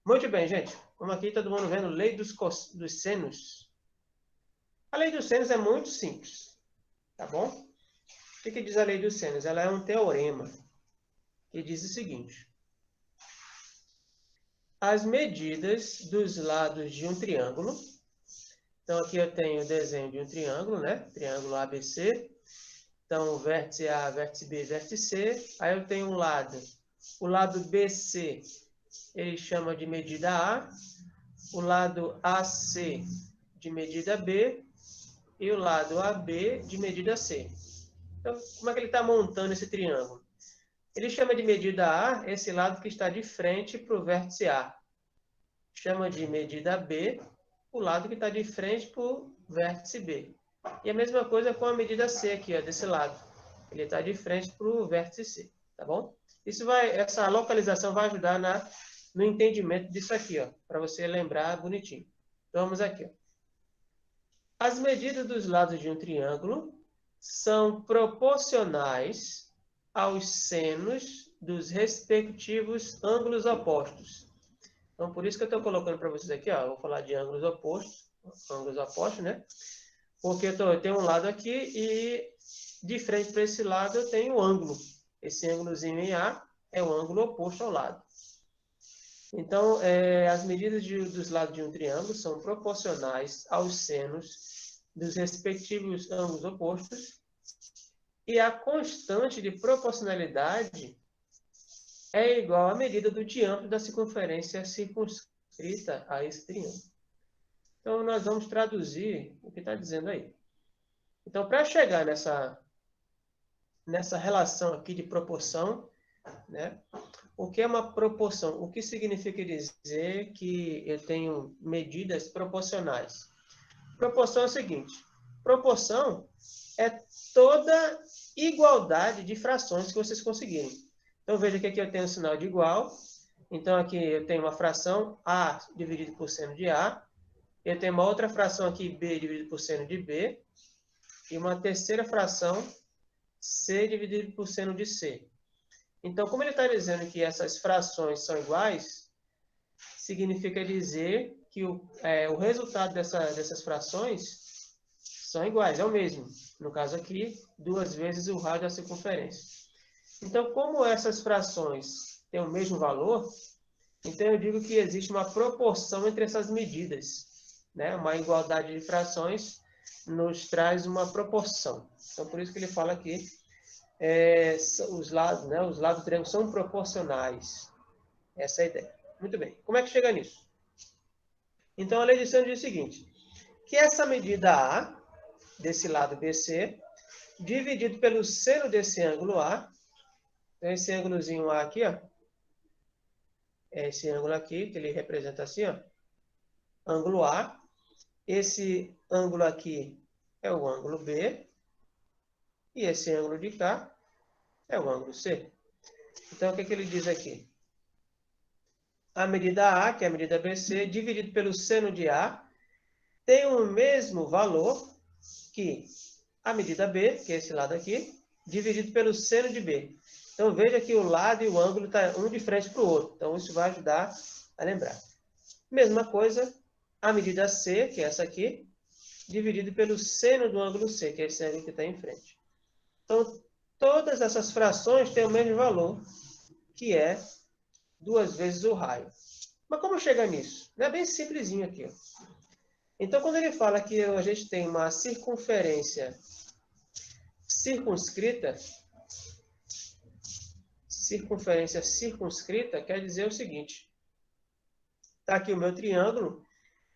Muito bem, gente. Como aqui todo mundo vendo, lei dos senos. A lei dos senos é muito simples, tá bom? O que diz a lei dos senos? Ela é um teorema que diz o seguinte. As medidas dos lados de um triângulo. Então, aqui eu tenho o desenho de um triângulo, né? Triângulo ABC. Então, vértice A, vértice B, vértice C. Aí eu tenho um lado. O lado BC, ele chama de medida A. O lado AC, de medida B. E o lado AB, de medida C. Então, como é que ele está montando esse triângulo? Ele chama de medida A esse lado que está de frente para o vértice A. Chama de medida B o lado que está de frente para o vértice B. E a mesma coisa com a medida C aqui, ó, desse lado. Ele está de frente para o vértice C, tá bom? Essa localização vai ajudar no entendimento disso aqui, ó, para você lembrar bonitinho. Então, vamos aqui, ó. As medidas dos lados de um triângulo são proporcionais aos senos dos respectivos ângulos opostos. Então, por isso que eu estou colocando para vocês aqui, ó, eu vou falar de ângulos opostos, né? Porque eu tenho um lado aqui e de frente para esse lado eu tenho o ângulo. Esse ângulozinho em A é o ângulo oposto ao lado. Então, as medidas dos lados de um triângulo são proporcionais aos senos dos respectivos ângulos opostos e a constante de proporcionalidade é igual à medida do diâmetro da circunferência circunscrita a esse triângulo. Então, nós vamos traduzir o que está dizendo aí. Então, para chegar nessa relação aqui de proporção, né? O que é uma proporção? O que significa dizer que eu tenho medidas proporcionais? Proporção é o seguinte. Proporção é toda igualdade de frações que vocês conseguirem. Então, veja que aqui eu tenho um sinal de igual. Então, aqui eu tenho uma fração A dividido por seno de A. Eu tenho uma outra fração aqui, B dividido por seno de B. E uma terceira fração, C dividido por seno de C. Então, como ele está dizendo que essas frações são iguais, significa dizer que o resultado dessas frações são iguais, é o mesmo. No caso aqui, 2 vezes o raio da circunferência. Então, como essas frações têm o mesmo valor, então eu digo que existe uma proporção entre essas medidas, né? Uma igualdade de frações nos traz uma proporção. Então, por isso que ele fala aqui, os lados do triângulo são proporcionais. Essa é a ideia. Muito bem. Como é que chega nisso? Então, a lei de Seno diz o seguinte, que essa medida A, desse lado BC, dividido pelo seno desse ângulo A, então esse ângulozinho A aqui, ó, é esse ângulo aqui, que ele representa assim, ó, ângulo A. Esse ângulo aqui é o ângulo B. E esse ângulo de cá é o ângulo C. Então, o que ele diz aqui? A medida A, que é a medida BC, dividido pelo seno de A, tem o mesmo valor que a medida B, que é esse lado aqui, dividido pelo seno de B. Então, veja que o lado e o ângulo estão um de frente para o outro. Então, isso vai ajudar a lembrar. Mesma coisa, a medida C, que é essa aqui, dividido pelo seno do ângulo C, que é esse ângulo que está em frente. Então, todas essas frações têm o mesmo valor, que é 2 vezes o raio. Mas como chega nisso? Não é bem simplesinho aqui, ó. Então, quando ele fala que a gente tem uma circunferência circunscrita, quer dizer o seguinte. Está aqui o meu triângulo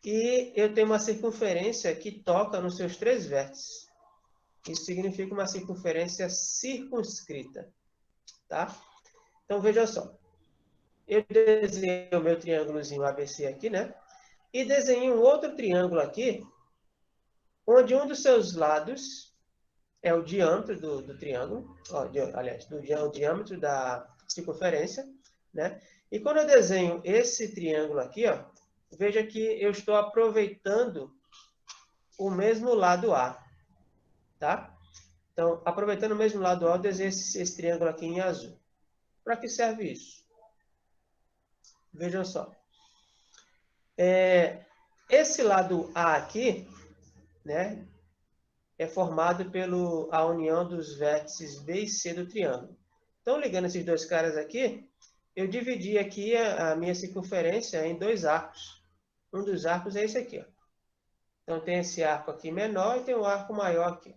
e eu tenho uma circunferência que toca nos seus 3 vértices. Isso significa uma circunferência circunscrita. Tá? Então, veja só. Eu desenhei o meu triângulozinho ABC aqui, né? E desenhei um outro triângulo aqui, onde um dos seus lados é o diâmetro do triângulo, aliás, o diâmetro da circunferência, né? E quando eu desenho esse triângulo aqui, ó, veja que eu estou aproveitando o mesmo lado A, tá? Então, aproveitando o mesmo lado A, eu desenho esse triângulo aqui em azul. Para que serve isso? Vejam só. Esse lado A aqui, né, é formado pela união dos vértices B e C do triângulo. Então, ligando esses dois caras aqui, eu dividi aqui a minha circunferência em dois arcos. Um dos arcos é esse aqui, ó. Então, tem esse arco aqui menor e tem um arco maior aqui.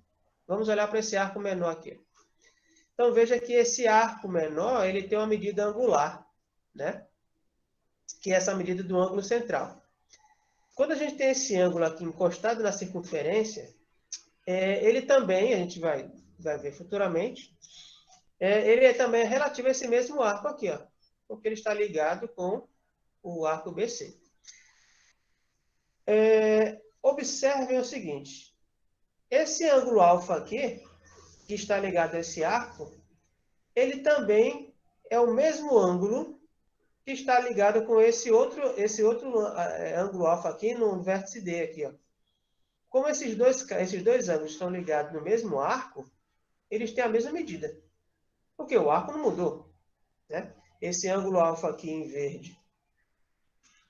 Vamos olhar para esse arco menor aqui. Então, veja que esse arco menor, ele tem uma medida angular, né? Que é essa medida do ângulo central. Quando a gente tem esse ângulo aqui encostado na circunferência, ele também, a gente vai ver futuramente, ele também é relativo a esse mesmo arco aqui, ó, porque ele está ligado com o arco BC. Observem o seguinte, esse ângulo alfa aqui, que está ligado a esse arco, ele também é o mesmo ângulo que está ligado com esse outro ângulo alfa aqui no vértice D aqui, ó. Como esses dois ângulos estão ligados no mesmo arco, eles têm a mesma medida. Porque o arco não mudou, né? Esse ângulo alfa aqui em verde,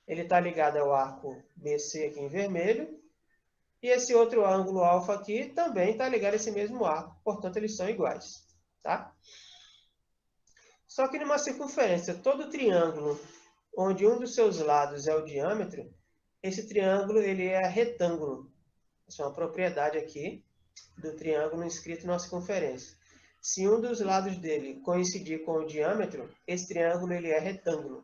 ele está ligado ao arco BC aqui em vermelho. E esse outro ângulo alfa aqui também está ligado a esse mesmo arco. Portanto, eles são iguais, tá? Só que numa circunferência, todo triângulo onde um dos seus lados é o diâmetro, esse triângulo ele é retângulo. Essa é uma propriedade aqui do triângulo inscrito na circunferência. Se um dos lados dele coincidir com o diâmetro, esse triângulo ele é retângulo.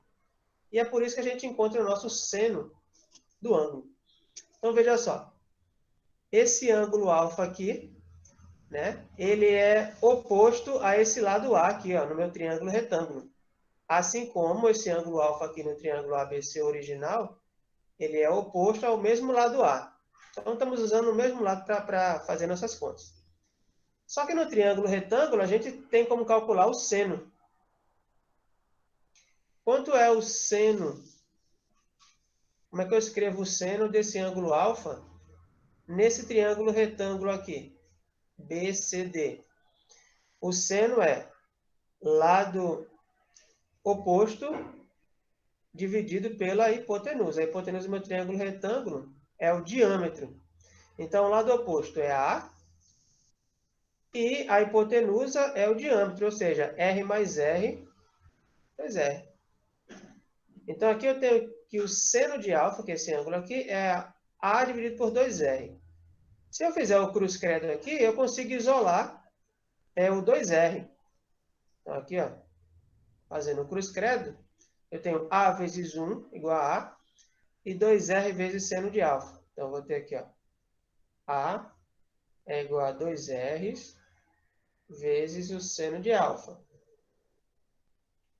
E é por isso que a gente encontra o nosso seno do ângulo. Então, veja só. Esse ângulo alfa aqui, né, ele é oposto a esse lado A aqui, ó, no meu triângulo retângulo. Assim como esse ângulo alfa aqui no triângulo ABC original, ele é oposto ao mesmo lado A. Então, estamos usando o mesmo lado para fazer nossas contas. Só que no triângulo retângulo, a gente tem como calcular o seno. Quanto é o seno? Como é que eu escrevo o seno desse ângulo alfa nesse triângulo retângulo aqui? BCD. O seno é lado oposto dividido pela hipotenusa. A hipotenusa do meu triângulo retângulo é o diâmetro. Então, o lado oposto é A e a hipotenusa é o diâmetro, ou seja, R mais R vezes R. Então, aqui eu tenho que o seno de alfa, que é esse ângulo aqui, é A dividido por 2R. Se eu fizer o cruz credo aqui, eu consigo isolar o 2R. Então, aqui, ó, fazendo o cruz credo, eu tenho A vezes 1 igual a A e 2R vezes seno de alfa. Então, eu vou ter aqui, ó, A é igual a 2R vezes o seno de alfa.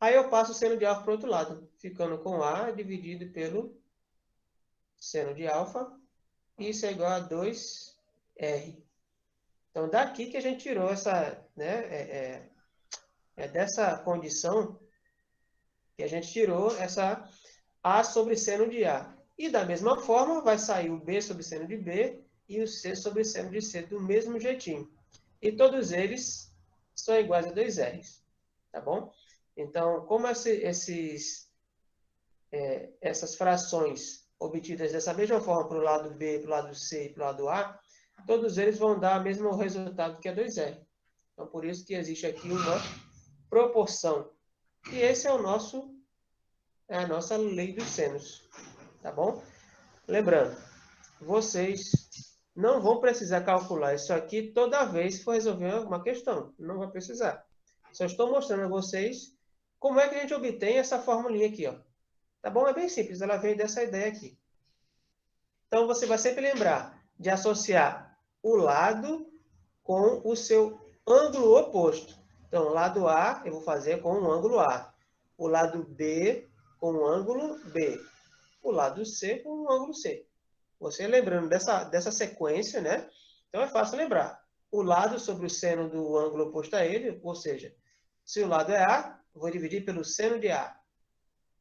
Aí eu passo o seno de alfa para o outro lado, ficando com A dividido pelo seno de alfa. Isso é igual a 2R. Então, daqui que a gente tirou essa, né, dessa condição que a gente tirou essa A sobre seno de A. E da mesma forma, vai sair o B sobre seno de B e o C sobre seno de C do mesmo jeitinho. E todos eles são iguais a 2R. Tá bom? Então, como essas frações obtidas dessa mesma forma para o lado B, para o lado C e para o lado A, todos eles vão dar o mesmo resultado que a 2R. Então, por isso que existe aqui uma proporção. E esse é a nossa lei dos senos. Tá bom? Lembrando, vocês não vão precisar calcular isso aqui toda vez que for resolver uma questão. Não vai precisar. Só estou mostrando a vocês como é que a gente obtém essa formulinha aqui, ó. Tá bom? É bem simples, ela vem dessa ideia aqui. Então, você vai sempre lembrar de associar o lado com o seu ângulo oposto. Então, o lado A eu vou fazer com um ângulo A. O lado B com um ângulo B. O lado C com um ângulo C. Você lembrando dessa sequência, né? Então, é fácil lembrar. O lado sobre o seno do ângulo oposto a ele, ou seja, se o lado é A, vou dividir pelo seno de A.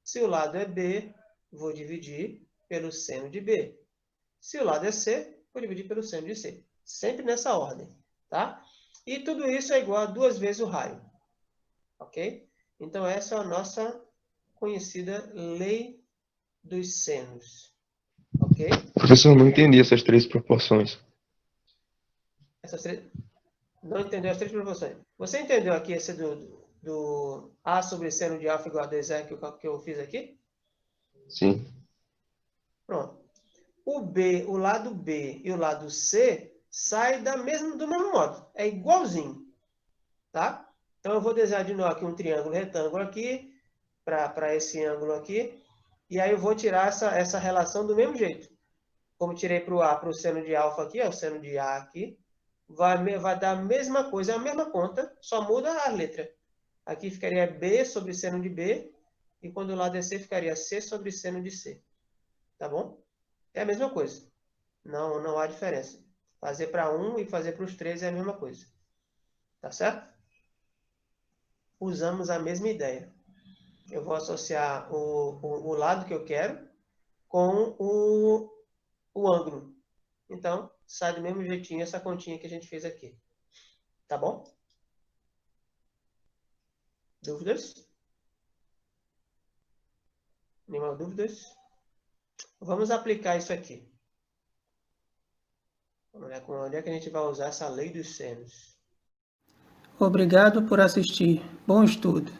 Se o lado é B, vou dividir pelo seno de B. Se o lado é C, vou dividir pelo seno de C. Sempre nessa ordem, tá? E tudo isso é igual a 2 vezes o raio. Ok? Então, essa é a nossa conhecida lei dos senos. Ok? Professor, não entendi essas 3 proporções. Não entendeu as 3 proporções. Você entendeu aqui esse do A sobre seno de alfa igual a 2R que eu fiz aqui? Sim. Pronto. O lado B e o lado C sai do mesmo modo. É igualzinho. Tá? Então, eu vou desenhar de novo aqui um triângulo retângulo aqui, para esse ângulo aqui. E aí eu vou tirar essa relação do mesmo jeito. Como tirei para o A, para o seno de alfa aqui, ó, o seno de A aqui. Vai dar a mesma coisa, é a mesma conta, só muda a letra. Aqui ficaria B sobre seno de B, e quando o lado é C, ficaria C sobre seno de C. Tá bom? É a mesma coisa. Não há diferença. Fazer para um e fazer para os 3 é a mesma coisa. Tá certo? Usamos a mesma ideia. Eu vou associar o lado que eu quero com o ângulo. Então, sai do mesmo jeitinho essa continha que a gente fez aqui. Tá bom? Dúvidas? Nenhuma dúvidas? Vamos aplicar isso aqui. Vamos ver onde é que a gente vai usar essa lei dos senos. Obrigado por assistir. Bom estudo!